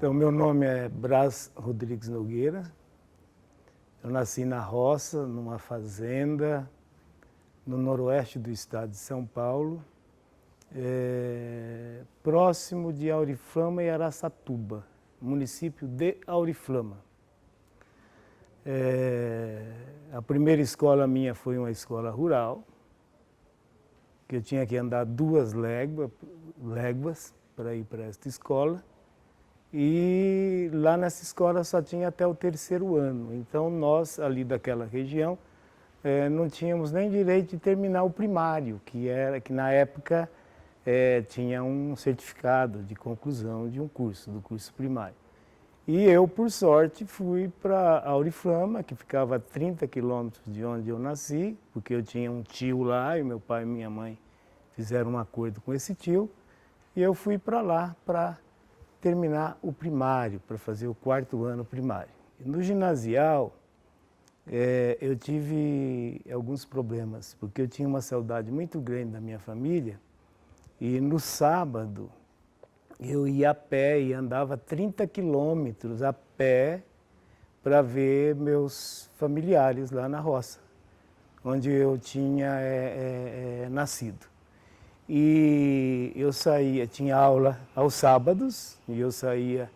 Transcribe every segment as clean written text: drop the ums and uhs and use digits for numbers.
Então, meu nome é Brás Rodrigues Nogueira. Eu nasci na roça, numa fazenda, no noroeste do estado de São Paulo, próximo de Auriflama e Araçatuba, município de Auriflama. A primeira escola minha foi uma escola rural, que eu tinha que andar 2 léguas para ir para esta escola. E lá nessa escola só tinha até o 3º ano. Então nós, ali daquela região, não tínhamos nem direito de terminar o primário, que na época tinha um certificado de conclusão de um curso, do curso primário. E eu, por sorte, fui para Auriflama, que ficava a 30 quilômetros de onde eu nasci, porque eu tinha um tio lá e meu pai e minha mãe fizeram um acordo com esse tio. E eu fui para lá para terminar o primário, para fazer o 4º ano primário. No ginasial, eu tive alguns problemas, porque eu tinha uma saudade muito grande da minha família, e no sábado eu ia a pé e andava 30 quilômetros a pé para ver meus familiares lá na roça, onde eu tinha nascido. E eu saía, tinha aula aos sábados, e eu saía,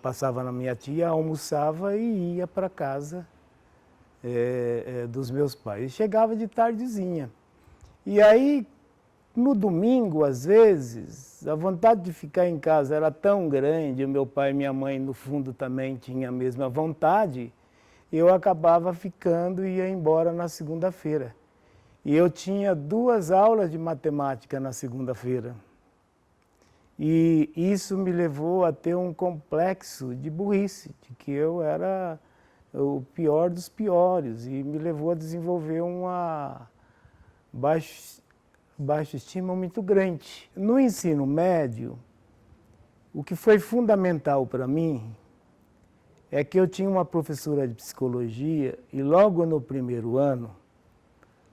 passava na minha tia, almoçava e ia para casa dos meus pais. E chegava de tardezinha. E aí, no domingo, às vezes, a vontade de ficar em casa era tão grande, o meu pai e minha mãe, no fundo, também tinham a mesma vontade, eu acabava ficando e ia embora na segunda-feira. E eu tinha 2 aulas de matemática na segunda-feira. E isso me levou a ter um complexo de burrice, de que eu era o pior dos piores, e me levou a desenvolver uma baixa estima muito grande. No ensino médio, o que foi fundamental para mim é que eu tinha uma professora de psicologia e logo no 1º ano,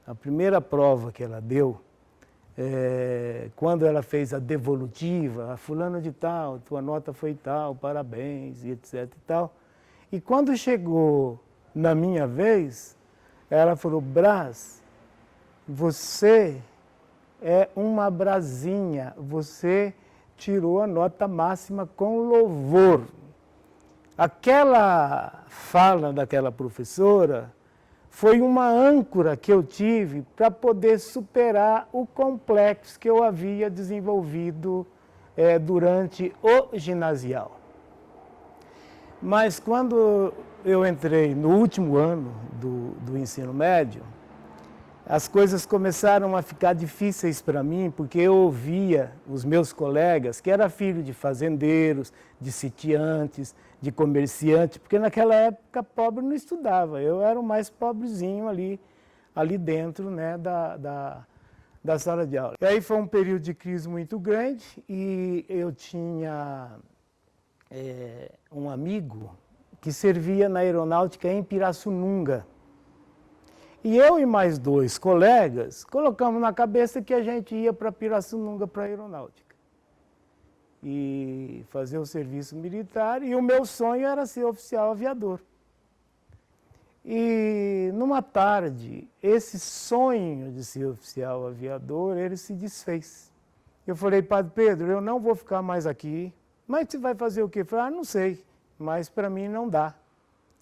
a primeira prova que ela deu, quando ela fez a devolutiva, fulano de tal, tua nota foi tal, parabéns, e etc e tal. E quando chegou na minha vez, ela falou, Brás, você é uma brasinha, você tirou a nota máxima com louvor. Aquela fala daquela professora foi uma âncora que eu tive para poder superar o complexo que eu havia desenvolvido durante o ginasial. Mas quando eu entrei no último ano do ensino médio, as coisas começaram a ficar difíceis para mim, porque eu ouvia os meus colegas, que era filho de fazendeiros, de sitiantes, de comerciantes, porque naquela época pobre não estudava, eu era o mais pobrezinho ali dentro, né, da sala de aula. E aí foi um período de crise muito grande e eu tinha um amigo que servia na aeronáutica em Pirassununga. E eu e mais 2 colegas colocamos na cabeça que a gente ia para Pirassununga, para a aeronáutica. E fazer o serviço militar, e o meu sonho era ser oficial aviador. E numa tarde, esse sonho de ser oficial aviador, ele se desfez. Eu falei, Padre Pedro, eu não vou ficar mais aqui, mas você vai fazer o quê? Eu falei, não sei, mas para mim não dá.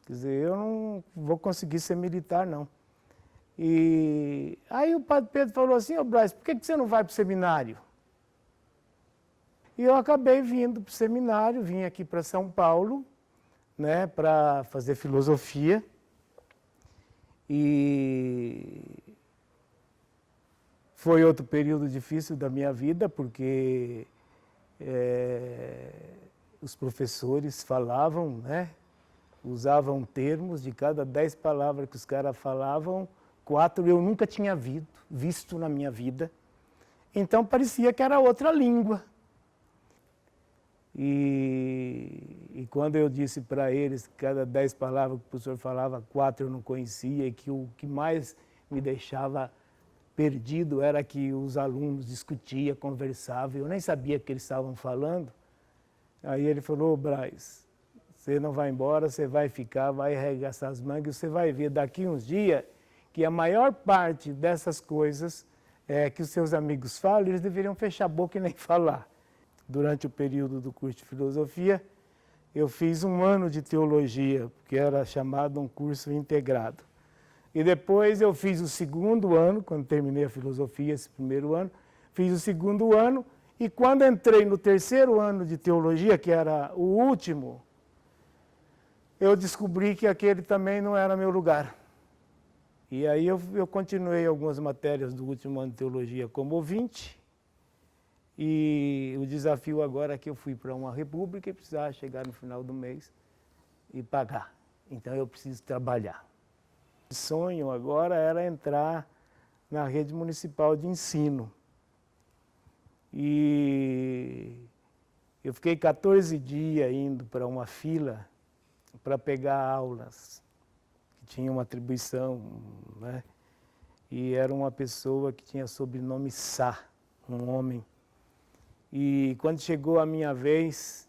Quer dizer, eu não vou conseguir ser militar, não. E aí o Padre Pedro falou assim, ô Brás, por que você não vai para o seminário? E eu acabei vindo para o seminário, vim aqui para São Paulo, né, para fazer filosofia. E foi outro período difícil da minha vida, porque os professores falavam, né, usavam termos, de cada 10 palavras que os caras falavam, 4 eu nunca tinha visto na minha vida. Então parecia que era outra língua. E quando eu disse para eles que cada 10 palavras que o professor falava, 4 eu não conhecia, e que o que mais me deixava perdido era que os alunos discutiam, conversavam, eu nem sabia o que eles estavam falando. Aí ele falou, ô Braz, você não vai embora, você vai ficar, vai arregaçar as mangas, você vai ver daqui uns dias que a maior parte dessas coisas que os seus amigos falam, eles deveriam fechar a boca e nem falar. Durante o período do curso de filosofia, eu fiz 1 ano de teologia, que era chamado um curso integrado. E depois eu fiz o 2º ano, quando terminei a filosofia, esse 1º ano, fiz o 2º ano, e quando entrei no 3º ano de teologia, que era o último, eu descobri que aquele também não era meu lugar. E aí eu continuei algumas matérias do último ano de teologia como ouvinte, e o desafio agora é que eu fui para uma república e precisava chegar no final do mês e pagar. Então eu preciso trabalhar. O sonho agora era entrar na rede municipal de ensino. E eu fiquei 14 dias indo para uma fila para pegar aulas, que tinha uma atribuição, né? E era uma pessoa que tinha sobrenome Sá, um homem. E quando chegou a minha vez,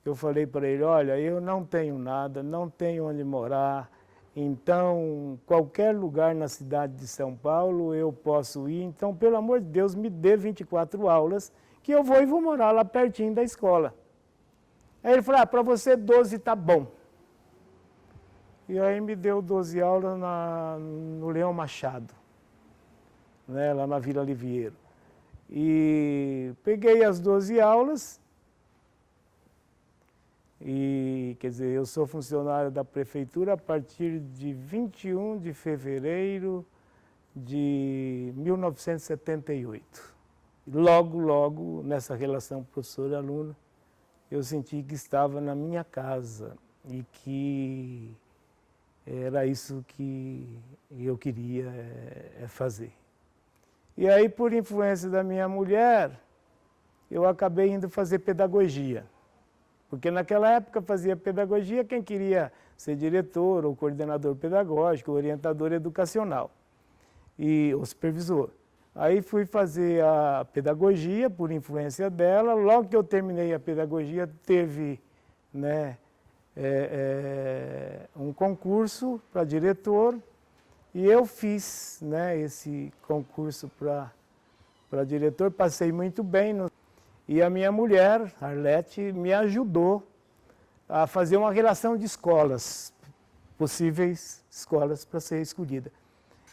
eu falei para ele, olha, eu não tenho nada, não tenho onde morar, então qualquer lugar na cidade de São Paulo eu posso ir, então pelo amor de Deus me dê 24 aulas, que eu vou e vou morar lá pertinho da escola. Aí ele falou, para você 12 tá bom. E aí me deu 12 aulas no Leão Machado, né, lá na Vila Liviero. E peguei as 12 aulas, e quer dizer, eu sou funcionário da prefeitura a partir de 21 de fevereiro de 1978. Logo, nessa relação professor-aluno, eu senti que estava na minha casa e que era isso que eu queria fazer. E aí, por influência da minha mulher, eu acabei indo fazer pedagogia. Porque naquela época fazia pedagogia quem queria ser diretor, ou coordenador pedagógico, ou orientador educacional, ou supervisor. Aí fui fazer a pedagogia por influência dela. Logo que eu terminei a pedagogia, teve, né, um concurso para diretor, e eu fiz, né, esse concurso para diretor, passei muito bem. E a minha mulher, Arlete, me ajudou a fazer uma relação de escolas, possíveis escolas para ser escolhida.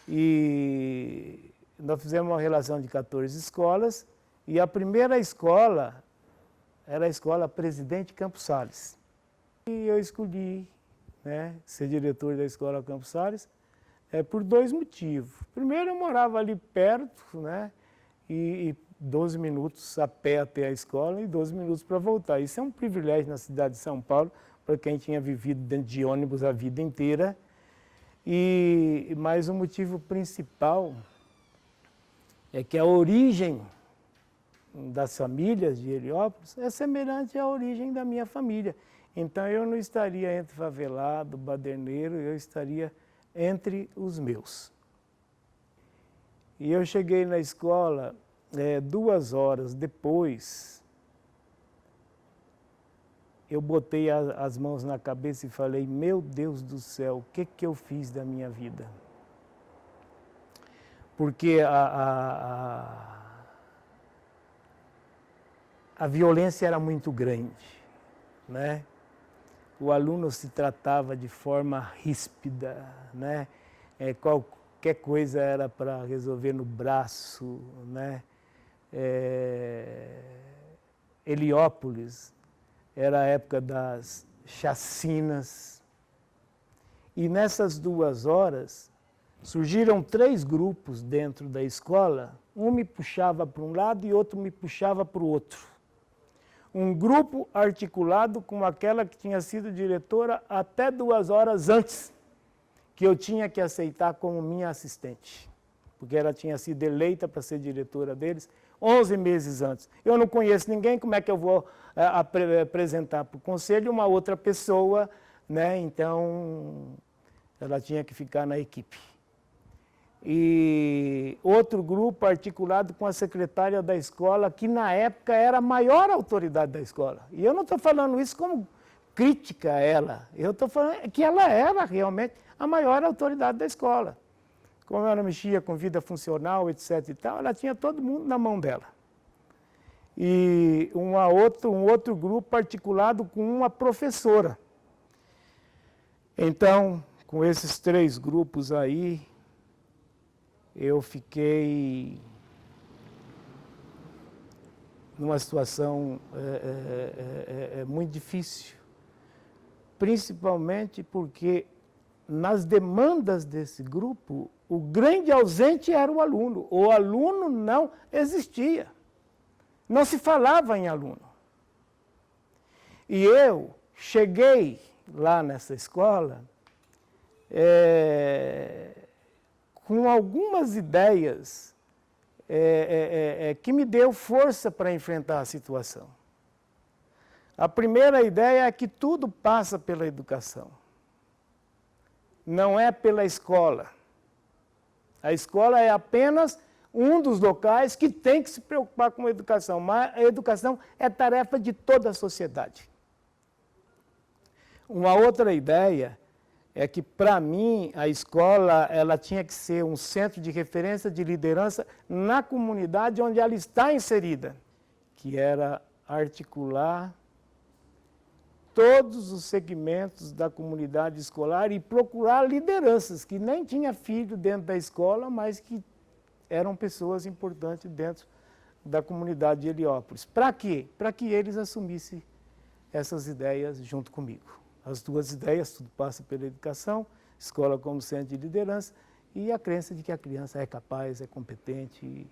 E nós fizemos uma relação de 14 escolas, e a primeira escola era a escola Presidente Campos Sales. E eu escolhi, né, ser diretor da escola Campos Sales por 2 motivos. Primeiro, eu morava ali perto, né, e 12 minutos a pé até a escola e 12 minutos para voltar. Isso é um privilégio na cidade de São Paulo, para quem tinha vivido dentro de ônibus a vida inteira. Mas o motivo principal é que a origem das famílias de Heliópolis é semelhante à origem da minha família. Então eu não estaria entre favelado, baderneiro, eu estaria entre os meus. E eu cheguei na escola 2 horas depois. Eu botei as mãos na cabeça e falei, meu Deus do céu, o que eu fiz da minha vida? Porque a violência era muito grande, né? O aluno se tratava de forma ríspida, né? Qualquer coisa era para resolver no braço, né? Heliópolis era a época das chacinas. E nessas 2 horas surgiram 3 grupos dentro da escola, um me puxava para um lado e outro me puxava para o outro. Um grupo articulado com aquela que tinha sido diretora até 2 horas antes, que eu tinha que aceitar como minha assistente, porque ela tinha sido eleita para ser diretora deles 11 meses antes. Eu não conheço ninguém, como é que eu vou apresentar para o conselho uma outra pessoa, né? Então, ela tinha que ficar na equipe. e outro grupo articulado com a secretária da escola, que na época era a maior autoridade da escola. E eu não estou falando isso como crítica a ela, eu estou falando que ela era realmente a maior autoridade da escola. Como ela mexia com vida funcional, etc. e tal, ela tinha todo mundo na mão dela. E um outro grupo articulado com uma professora. Então, com esses 3 grupos aí, eu fiquei numa situação muito difícil, principalmente porque nas demandas desse grupo, o grande ausente era o aluno não existia, não se falava em aluno. E eu cheguei lá nessa escola com algumas ideias que me deu força para enfrentar a situação. A primeira ideia é que tudo passa pela educação, não é pela escola. A escola é apenas um dos locais que tem que se preocupar com a educação, mas a educação é tarefa de toda a sociedade. Uma outra ideia é que, para mim, a escola ela tinha que ser um centro de referência, de liderança na comunidade onde ela está inserida, que era articular todos os segmentos da comunidade escolar e procurar lideranças que nem tinha filho dentro da escola, mas que eram pessoas importantes dentro da comunidade de Heliópolis. Para quê? Para que eles assumissem essas ideias junto comigo. As 2 ideias, tudo passa pela educação, escola como centro de liderança e a crença de que a criança é capaz, é competente,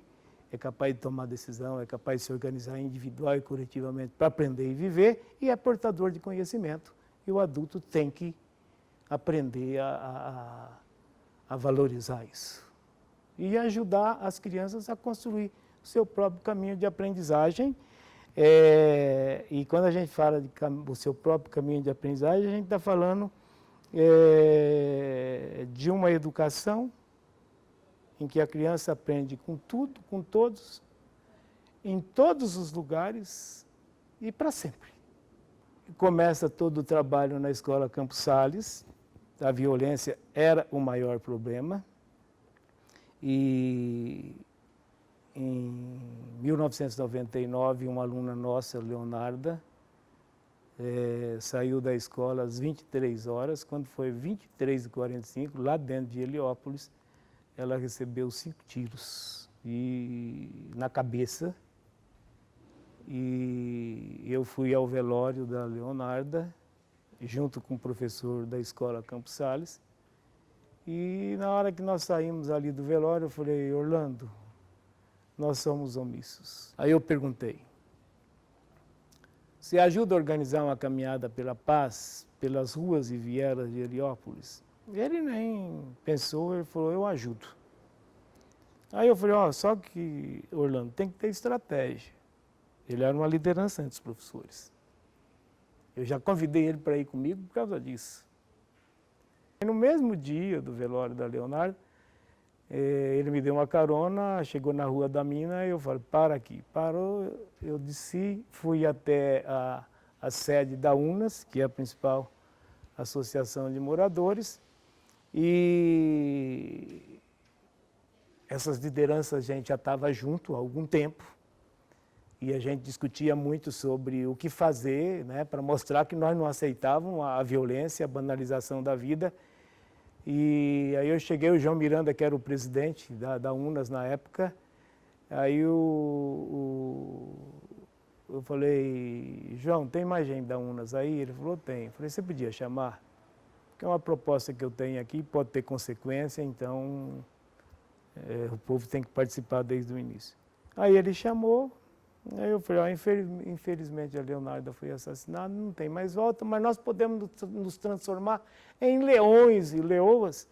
é capaz de tomar decisão, é capaz de se organizar individual e coletivamente para aprender e viver e é portador de conhecimento. E o adulto tem que aprender a valorizar isso. E ajudar as crianças a construir o seu próprio caminho de aprendizagem. E quando a gente fala do seu próprio caminho de aprendizagem, a gente está falando de uma educação em que a criança aprende com tudo, com todos, em todos os lugares e para sempre. Começa todo o trabalho na escola Campos Sales, a violência era o maior problema, e em 1999, uma aluna nossa, Leonarda, saiu da escola às 23 horas, quando foi 23h45, lá dentro de Heliópolis, ela recebeu 5 tiros na cabeça. E eu fui ao velório da Leonarda, junto com o professor da escola Campos Sales. E na hora que nós saímos ali do velório, eu falei: Orlando, nós somos omissos. Aí eu perguntei: você ajuda a organizar uma caminhada pela paz, pelas ruas e vielas de Heliópolis? Ele nem pensou, ele falou: eu ajudo. Aí eu falei: só que, Orlando, tem que ter estratégia. Ele era uma liderança entre os professores. Eu já convidei ele para ir comigo por causa disso. E no mesmo dia do velório da Leonardo, ele me deu uma carona, chegou na Rua da Mina e eu falei: para aqui. Parou, eu desci, fui até a sede da UNAS, que é a principal associação de moradores, e essas lideranças a gente já estava junto há algum tempo, e a gente discutia muito sobre o que fazer, né, para mostrar que nós não aceitávamos a violência, a banalização da vida. E aí eu cheguei, o João Miranda, que era o presidente da UNAS na época, aí eu falei: João, tem mais gente da UNAS aí? Ele falou: tem. Eu falei: você podia chamar? Porque é uma proposta que eu tenho aqui, pode ter consequência, então o povo tem que participar desde o início. Aí ele chamou, aí eu falei: infelizmente a Leonarda foi assassinada, não tem mais volta, mas nós podemos nos transformar em leões e leoas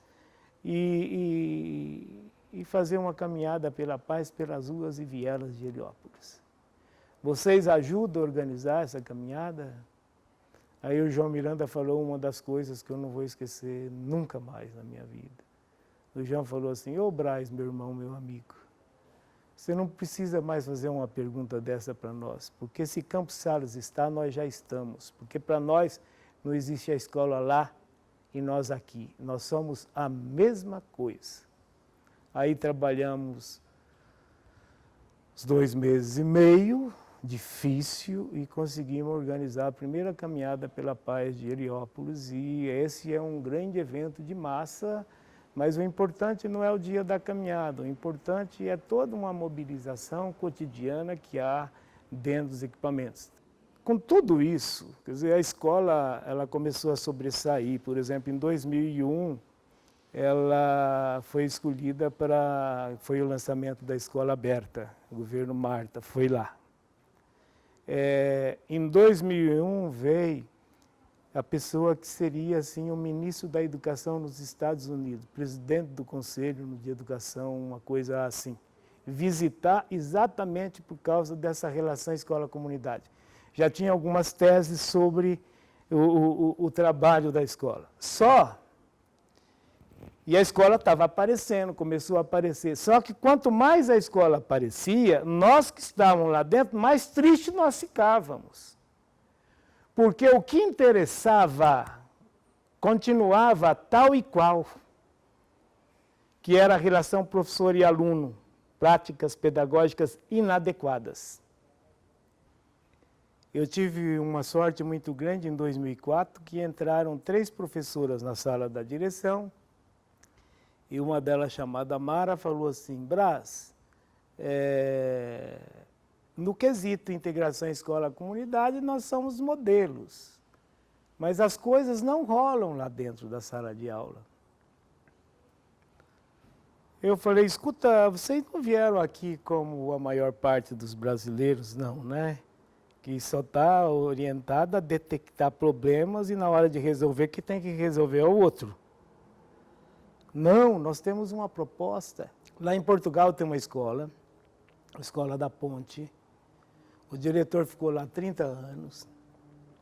e fazer uma caminhada pela paz, pelas ruas e vielas de Heliópolis. Vocês ajudam a organizar essa caminhada? Aí o João Miranda falou uma das coisas que eu não vou esquecer nunca mais na minha vida. o João falou assim, ô Braz, meu irmão, meu amigo, você não precisa mais fazer uma pergunta dessa para nós, porque se Campos Sales está, nós já estamos, porque para nós não existe a escola lá e nós aqui, nós somos a mesma coisa. Aí trabalhamos uns 2 meses e meio, difícil, e conseguimos organizar a primeira caminhada pela paz de Heliópolis, e esse é um grande evento de massa, mas o importante não é o dia da caminhada, o importante é toda uma mobilização cotidiana que há dentro dos equipamentos. Com tudo isso, quer dizer, a escola ela começou a sobressair. Por exemplo, em 2001, ela foi escolhida foi o lançamento da escola aberta, o governo Marta foi lá. Em 2001 veio a pessoa que seria assim, o ministro da Educação nos Estados Unidos, presidente do Conselho de Educação, uma coisa assim, visitar exatamente por causa dessa relação escola-comunidade. Já tinha algumas teses sobre o trabalho da escola. E a escola estava aparecendo, começou a aparecer. Só que quanto mais a escola aparecia, nós que estávamos lá dentro, mais tristes nós ficávamos. Porque o que interessava continuava tal e qual, que era a relação professor e aluno, práticas pedagógicas inadequadas. Eu tive uma sorte muito grande em 2004, que entraram 3 professoras na sala da direção, e uma delas, chamada Mara, falou assim, Braz, no quesito integração escola-comunidade, nós somos modelos, mas as coisas não rolam lá dentro da sala de aula. Eu falei, escuta, vocês não vieram aqui como a maior parte dos brasileiros, não, né? Que só está orientada a detectar problemas e na hora de resolver, que tem que resolver é o outro. Não, nós temos uma proposta. Lá em Portugal tem uma escola, a Escola da Ponte. O diretor ficou lá 30 anos.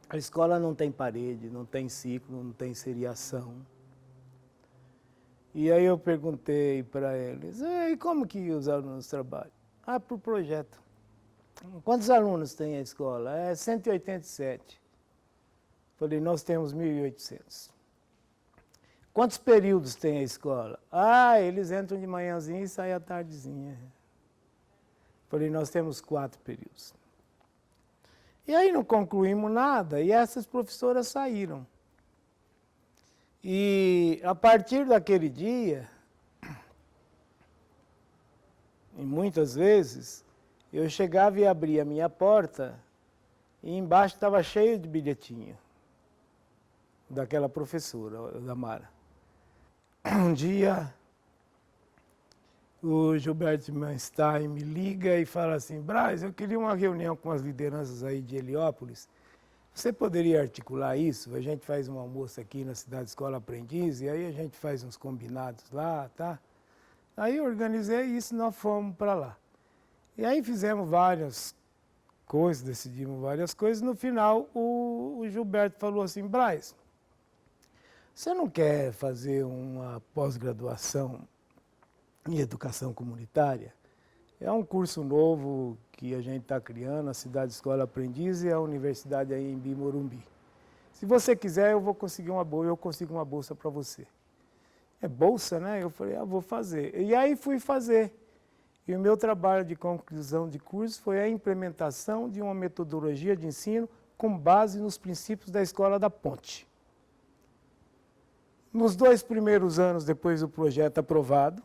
A escola não tem parede, não tem ciclo, não tem seriação. E aí eu perguntei para eles, e como que os alunos trabalham? Ah, por projeto. Quantos alunos tem a escola? 187. Falei, nós temos 1.800. Quantos períodos tem a escola? Ah, eles entram de manhãzinha e saem à tardezinha. Falei, nós temos 4 períodos. E aí não concluímos nada, e essas professoras saíram. E a partir daquele dia, e muitas vezes, eu chegava e abria a minha porta, e embaixo estava cheio de bilhetinho daquela professora, da Mara. Um dia, o Gilberto Manstein me liga e fala assim, Braz, eu queria uma reunião com as lideranças aí de Heliópolis. Você poderia articular isso? A gente faz um almoço aqui na Cidade Escola Aprendiz e aí a gente faz uns combinados lá, tá? Aí eu organizei isso e nós fomos para lá. E aí fizemos várias coisas, decidimos várias coisas. No final, o Gilberto falou assim, Braz, você não quer fazer uma pós-graduação em educação comunitária? É um curso novo que a gente está criando, a Cidade Escola Aprendiz e a Universidade aí em Morumbi. Se você quiser, eu vou conseguir uma bolsa, eu consigo uma bolsa para você. É bolsa, né? Eu falei, vou fazer. E aí fui fazer. E o meu trabalho de conclusão de curso foi a implementação de uma metodologia de ensino com base nos princípios da Escola da Ponte. Nos 2 primeiros anos depois do projeto aprovado,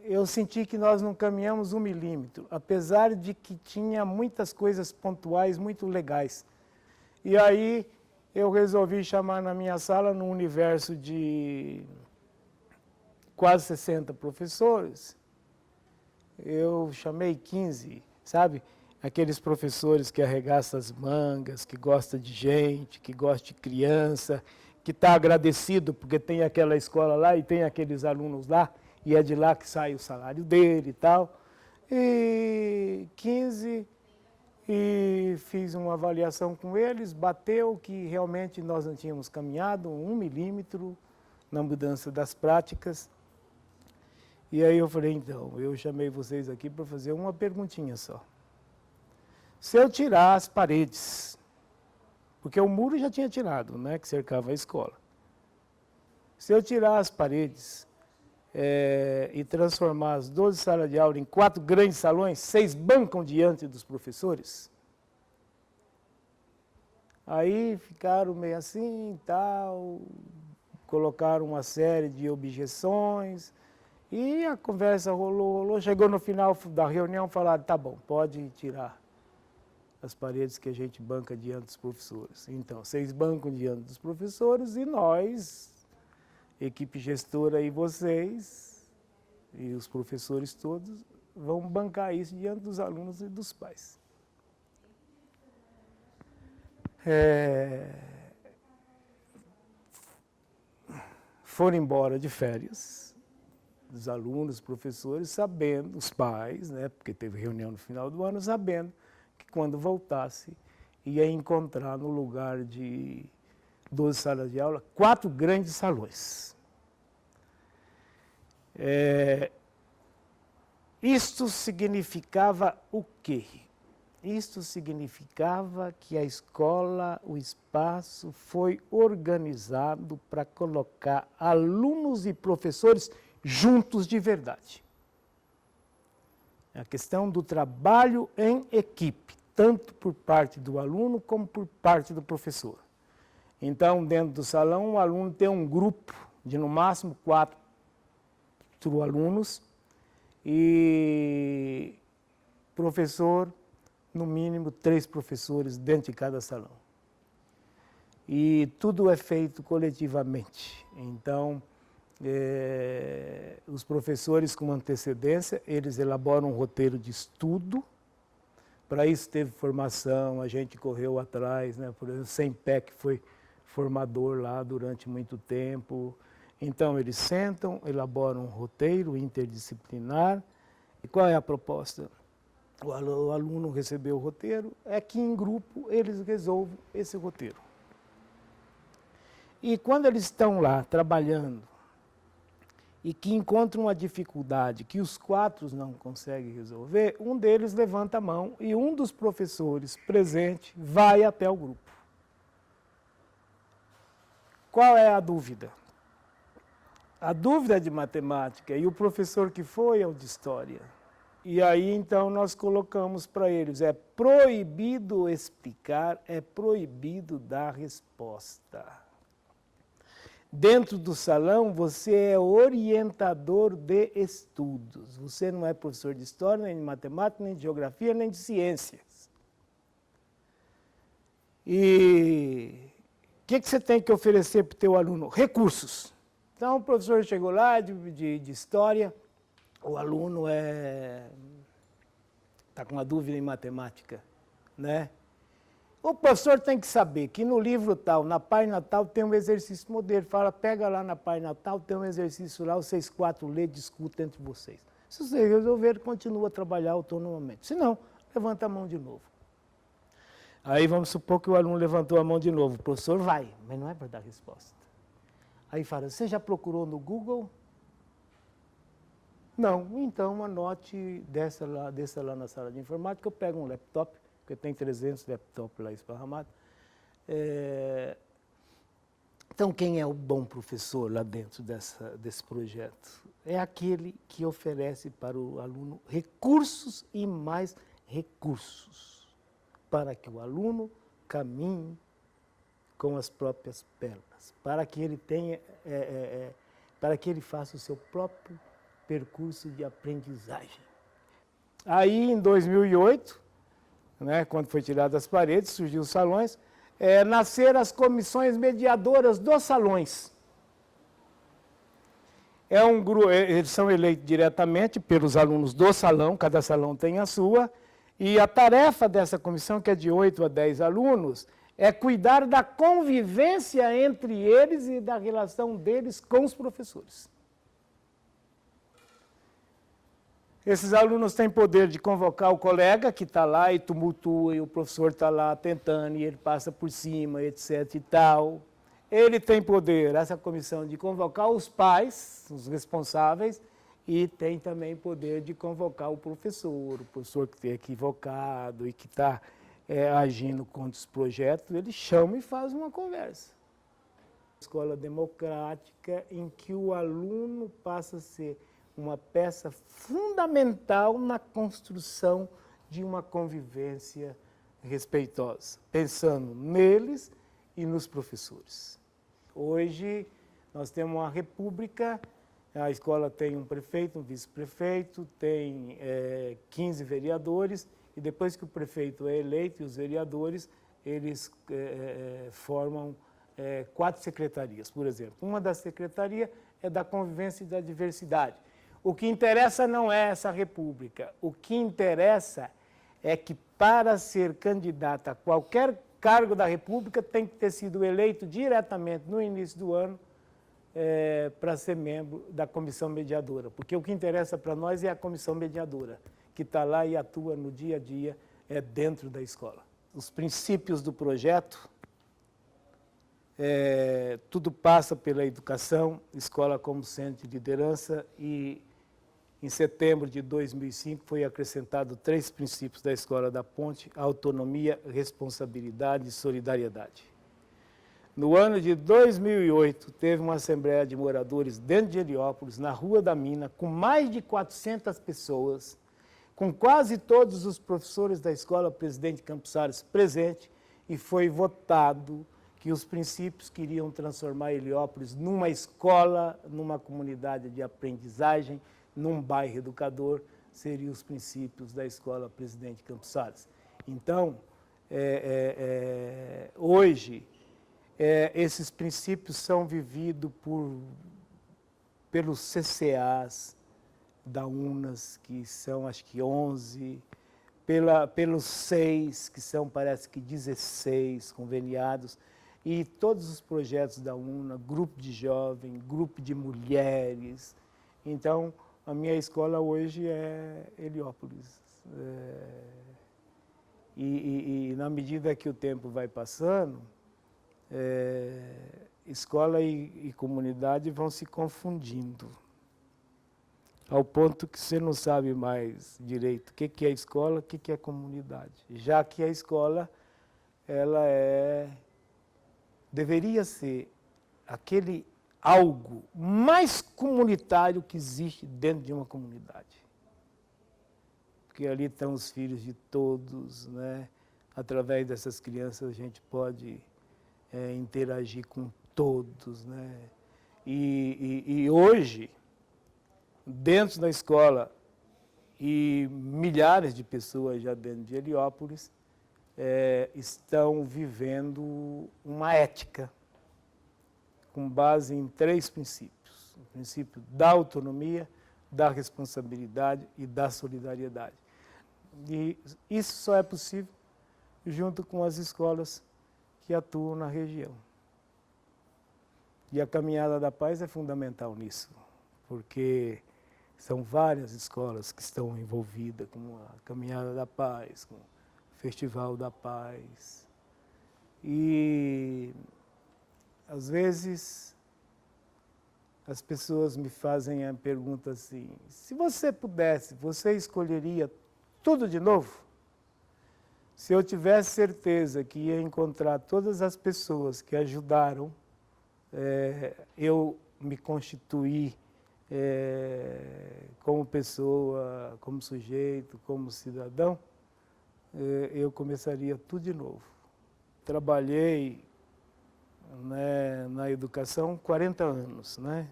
eu senti que nós não caminhamos 1 milímetro, apesar de que tinha muitas coisas pontuais muito legais. E aí eu resolvi chamar na minha sala, num universo de quase 60 professores, eu chamei 15, sabe? Aqueles professores que arregaçam as mangas, que gostam de gente, que gostam de criança, que está agradecido porque tem aquela escola lá e tem aqueles alunos lá, e é de lá que sai o salário dele e tal. E 15, e fiz uma avaliação com eles, bateu que realmente nós não tínhamos caminhado 1 milímetro na mudança das práticas. E aí eu falei, então, eu chamei vocês aqui para fazer uma perguntinha só. Se eu tirar as paredes, porque o muro já tinha tirado, né, que cercava a escola. Se eu tirar as paredes e transformar as 12 salas de aula em 4 grandes salões, 6 bancam diante dos professores, aí ficaram meio assim e tal, colocaram uma série de objeções, e a conversa rolou, chegou no final da reunião, falaram, tá bom, pode tirar as paredes que a gente banca diante dos professores. Então, vocês bancam diante dos professores e nós, equipe gestora e vocês, e os professores todos, vão bancar isso diante dos alunos e dos pais. Foram embora de férias, os alunos, os professores, sabendo, os pais, né, porque teve reunião no final do ano, sabendo que quando voltasse, ia encontrar no lugar de 12 salas de aula, 4 grandes salões. Isto significava o quê? Isto significava que a escola, o espaço, foi organizado para colocar alunos e professores juntos de verdade. A questão do trabalho em equipe, tanto por parte do aluno como por parte do professor. Então, dentro do salão, o aluno tem um grupo de, no máximo, 4 alunos e professor, no mínimo, 3 professores dentro de cada salão. E tudo é feito coletivamente. Então, os professores, com antecedência, eles elaboram um roteiro de estudo. Para isso teve formação, a gente correu atrás, né? Por exemplo, o SEMPEC foi formador lá durante muito tempo. Então, eles sentam, elaboram um roteiro interdisciplinar. E qual é a proposta? O aluno recebeu o roteiro, é que em grupo eles resolvam esse roteiro. E quando eles estão lá trabalhando e que encontram uma dificuldade que os 4 não conseguem resolver, um deles levanta a mão e um dos professores presente vai até o grupo. Qual é a dúvida? A dúvida é de matemática e o professor que foi é o de história. E aí, então, nós colocamos para eles, é proibido explicar, é proibido dar resposta. Dentro do salão, você é orientador de estudos. Você não é professor de história, nem de matemática, nem de geografia, nem de ciências. E o que você tem que oferecer para o teu aluno? Recursos. Então, o professor chegou lá de história, o aluno está com uma dúvida em matemática, né? O professor tem que saber que no livro tal, na página tal, tem um exercício modelo. Fala, pega lá na página tal, tem um exercício lá, vocês 4 lê, discutem entre vocês. Se vocês resolverem, continua a trabalhar autonomamente. Se não, levanta a mão de novo. Aí vamos supor que o aluno levantou a mão de novo. O professor vai, mas não é para dar resposta. Aí fala, você já procurou no Google? Não, então anote, desça lá na sala de informática, eu pego um laptop, porque tem 300 laptops lá esparramados. Então, quem é o bom professor lá dentro desse projeto? É aquele que oferece para o aluno recursos e mais recursos, para que o aluno caminhe com as próprias pernas, para que ele tenha, para que ele faça o seu próprio percurso de aprendizagem. Aí, em 2008, né, quando foi tirado as paredes, surgiu os salões, nasceram as comissões mediadoras dos salões. Eles são eleitos diretamente pelos alunos do salão, cada salão tem a sua, e a tarefa dessa comissão, que é de 8 a 10 alunos, é cuidar da convivência entre eles e da relação deles com os professores. Esses alunos têm poder de convocar o colega que está lá e tumultua, e o professor está lá tentando, e ele passa por cima, etc. e tal. ele tem poder, essa comissão, de convocar os pais, os responsáveis, e tem também poder de convocar o professor que é equivocado e que está agindo contra os projetos, ele chama e faz uma conversa. Escola democrática em que o aluno passa a ser uma peça fundamental na construção de uma convivência respeitosa, pensando neles e nos professores. Hoje nós temos uma república, a escola tem um prefeito, um vice-prefeito, tem 15 vereadores, e depois que o prefeito é eleito e os vereadores, eles formam 4 secretarias, por exemplo. Uma das secretarias é da convivência e da diversidade. O que interessa não é essa república, o que interessa é que para ser candidato a qualquer cargo da república tem que ter sido eleito diretamente no início do ano para ser membro da comissão mediadora, porque o que interessa para nós é a comissão mediadora, que está lá e atua no dia a dia dentro da escola. Os princípios do projeto, tudo passa pela educação, escola como centro de liderança, e em setembro de 2005 foi acrescentado 3 princípios da Escola da Ponte: autonomia, responsabilidade e solidariedade. No ano de 2008, teve uma assembleia de moradores dentro de Heliópolis, na Rua da Mina, com mais de 400 pessoas, com quase todos os professores da escola Presidente Campos Salles presentes, e foi votado que os princípios queriam transformar Heliópolis numa escola, numa comunidade de aprendizagem, num bairro educador, seriam os princípios da escola Presidente Campos Salles. Então, hoje, esses princípios são vividos pelos CCAs da UNAS, que são acho que 11, pelos 6, que são parece que 16 conveniados, e todos os projetos da UNA, grupo de jovens, grupo de mulheres. Então, a minha escola hoje é Heliópolis. E na medida que o tempo vai passando, escola e comunidade vão se confundindo, ao ponto que você não sabe mais direito o que é escola, o que é comunidade. Já que a escola, ela deveria ser aquele algo mais comunitário que existe dentro de uma comunidade. Porque ali estão os filhos de todos, né? Através dessas crianças a gente pode interagir com todos, né? E hoje, dentro da escola, e milhares de pessoas já dentro de Heliópolis estão vivendo uma ética com base em 3 princípios. O princípio da autonomia, da responsabilidade e da solidariedade. E isso só é possível junto com as escolas que atuam na região. E a Caminhada da Paz é fundamental nisso, porque são várias escolas que estão envolvidas com a Caminhada da Paz, com o Festival da Paz. E às vezes as pessoas me fazem a pergunta assim: se você pudesse, você escolheria tudo de novo? Se eu tivesse certeza que ia encontrar todas as pessoas que ajudaram eu me constituir como pessoa, como sujeito, como cidadão, eu começaria tudo de novo. Trabalhei na educação 40 anos, né?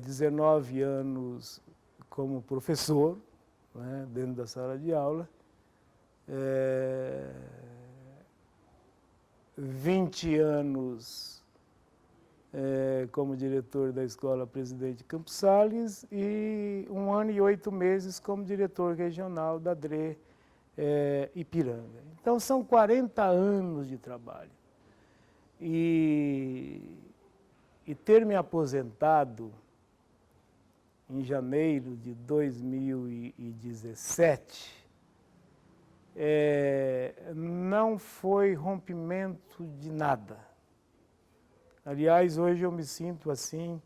19 anos como professor, né, dentro da sala de aula, 20 anos como diretor da Escola Presidente Campos Salles e 1 ano e 8 meses como diretor regional da DRE Ipiranga. Então, são 40 anos de trabalho. E ter me aposentado em janeiro de 2017, não foi rompimento de nada. Aliás, hoje eu me sinto assim,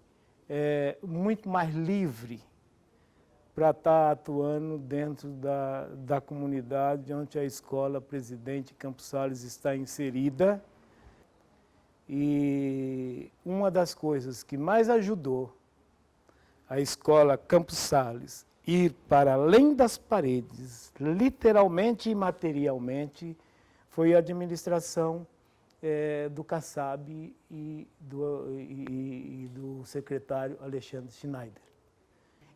muito mais livre para estar atuando dentro da comunidade onde a Escola Presidente Campos Sales está inserida. E uma das coisas que mais ajudou a Escola Campos Sales ir para além das paredes, literalmente e materialmente, foi a administração do CASAB e do secretário Alexandre Schneider.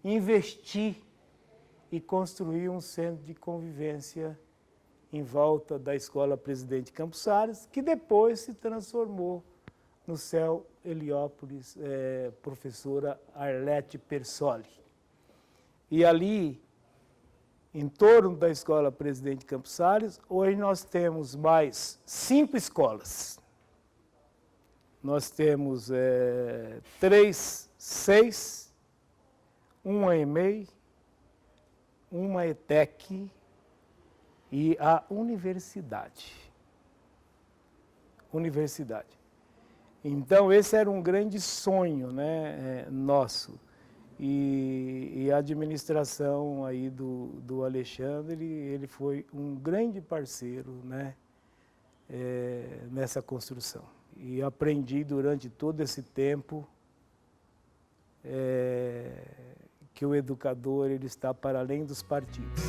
Investir e construir um centro de convivência em volta da Escola Presidente Campos Sales, que depois se transformou no CEL Heliópolis, professora Arlete Persoli. E ali, em torno da Escola Presidente Campos Sales, hoje nós temos mais 5 escolas. Nós temos 6, uma EMEI, uma ETEC e a universidade. Então, esse era um grande sonho, né, nosso. E a administração aí do Alexandre, ele foi um grande parceiro, né, nessa construção. E aprendi durante todo esse tempo que o educador ele está para além dos partidos.